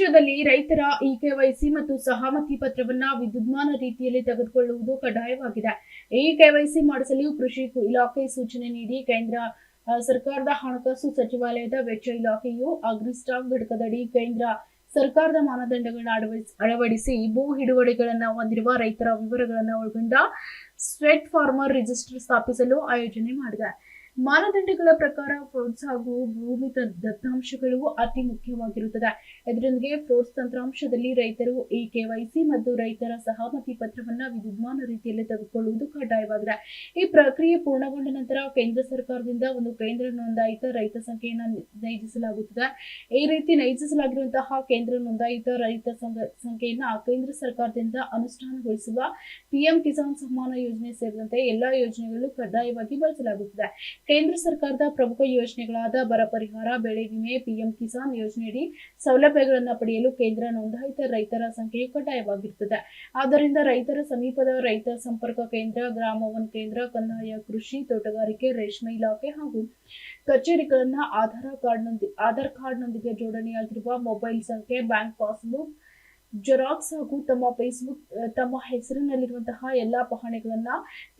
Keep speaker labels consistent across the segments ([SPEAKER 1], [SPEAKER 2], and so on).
[SPEAKER 1] ತಂತ್ರಾಂಶದಲ್ಲಿ ರೈತರ ಇಕೆವೈಸಿ ಮತ್ತು ಸಹಮತಿ ಪತ್ರವನ್ನ ವಿದ್ಯುನ್ಮಾನ ರೀತಿಯಲ್ಲಿ ತೆಗೆದುಕೊಳ್ಳುವುದು ಕಡ್ಡಾಯವಾಗಿದೆ. ಇಕೆವೈಸಿ ಮಾಡಿಸಲು ಕೃಷಿ ಇಲಾಖೆ ಸೂಚನೆ ನೀಡಿ ಕೇಂದ್ರ ಸರ್ಕಾರದ ಹಣಕಾಸು ಸಚಿವಾಲಯದ ವೆಚ್ಚ ಇಲಾಖೆಯು ಅಗ್ರಿಸ್ಟಾಕ್ ಘಟಕದಡಿ ಕೇಂದ್ರ ಸರ್ಕಾರದ ಮಾನದಂಡಗಳನ್ನು ಅಳವಡಿಸಿ ಭೂ ಹಿಡುವಳಿಗಳನ್ನು ಹೊಂದಿರುವ ರೈತರ ವಿವರಗಳನ್ನು ಒಳಗೊಂಡ ಸ್ಟೇಟ್ ಫಾರ್ಮರ್ ರಿಜಿಸ್ಟರ್ ಸ್ಥಾಪಿಸಲು ಆಯೋಜನೆ ಮಾಡಿದೆ. ಮಾನದಂಡಗಳ ಪ್ರಕಾರ ಫ್ರೂಟ್ಸ್ ಹಾಗೂ ಭೂಮಿ ದತ್ತಾಂಶಗಳು ಅತಿ ಮುಖ್ಯವಾಗಿರುತ್ತದೆ. ಇದರೊಂದಿಗೆ ಫ್ರೂಟ್ಸ್ ತಂತ್ರಾಂಶದಲ್ಲಿ ರೈತರು ಇಕೆವೈಸಿ ಮತ್ತು ರೈತರ ಸಹಮತಿ ಪತ್ರವನ್ನು ವಿದ್ಯುನ್ಮಾನ ರೀತಿಯಲ್ಲಿ ತೆಗೆದುಕೊಳ್ಳುವುದು ಕಡ್ಡಾಯವಾಗಿದೆ. ಈ ಪ್ರಕ್ರಿಯೆ ಪೂರ್ಣಗೊಂಡ ನಂತರ ಕೇಂದ್ರ ಸರ್ಕಾರದಿಂದ ಒಂದು ಕೇಂದ್ರ ನೋಂದಾಯಿತ ರೈತ ಸಂಖ್ಯೆಯನ್ನು ನೈಜಿಸಲಾಗುತ್ತದೆ. ಈ ರೀತಿ ನೈಜಿಸಲಾಗಿರುವಂತಹ ಕೇಂದ್ರ ನೋಂದಾಯಿತ ರೈತ ಸಂಖ್ಯೆಯನ್ನು ಕೇಂದ್ರ ಸರ್ಕಾರದಿಂದ ಅನುಷ್ಠಾನಗೊಳಿಸುವ ಪಿಎಂ ಕಿಸಾನ್ ಸಮ್ಮಾನ ಯೋಜನೆ ಸೇರಿದಂತೆ ಎಲ್ಲಾ ಯೋಜನೆಗಳು ಕಡ್ಡಾಯವಾಗಿ ಬಳಸಲಾಗುತ್ತದೆ. ಕೇಂದ್ರ ಸರ್ಕಾರದ ಪ್ರಮುಖ ಯೋಜನೆಗಳಾದ ಬರ ಪರಿಹಾರ, ಬೆಳೆ ವಿಮೆ, ಪಿಎಂ ಕಿಸಾನ್ ಯೋಜನೆಯಡಿ ಸೌಲಭ್ಯಗಳನ್ನು ಪಡೆಯಲು ಕೇಂದ್ರ ನೋಂದಾಯಿತ ರೈತರ ಸಂಖ್ಯೆಯು ಕಡ್ಡಾಯವಾಗಿರುತ್ತದೆ. ಆದ್ದರಿಂದ ರೈತರ ಸಮೀಪದ ರೈತ ಸಂಪರ್ಕ ಕೇಂದ್ರ, ಗ್ರಾಮ ಒನ್ ಕೇಂದ್ರ, ಕಂದಾಯ, ಕೃಷಿ, ತೋಟಗಾರಿಕೆ, ರೇಷ್ಮೆ ಇಲಾಖೆ ಹಾಗೂ ಕಚೇರಿಗಳನ್ನು ಆಧಾರ್ ಕಾರ್ಡ್ನೊಂದಿಗೆ ಜೋಡಣೆಯಾಗಿರುವ ಮೊಬೈಲ್ ಸಂಖ್ಯೆ, ಬ್ಯಾಂಕ್ ಪಾಸ್ಬುಕ್ ಜೆರಾಕ್ಸ್ ಹಾಗೂ ತಮ್ಮ ಹೆಸರಿನಲ್ಲಿರುವಂತಹ ಎಲ್ಲಾ ಪಹಣಿಗಳನ್ನ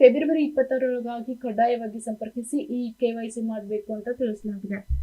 [SPEAKER 1] ಫೆಬ್ರವರಿ 26ರೊಳಗಾಗಿ ಕಡ್ಡಾಯವಾಗಿ ಸಂಪರ್ಕಿಸಿ ಇಕೆವೈಸಿ ಮಾಡಬೇಕು ಅಂತ ತಿಳಿಸಲಾಗಿದೆ.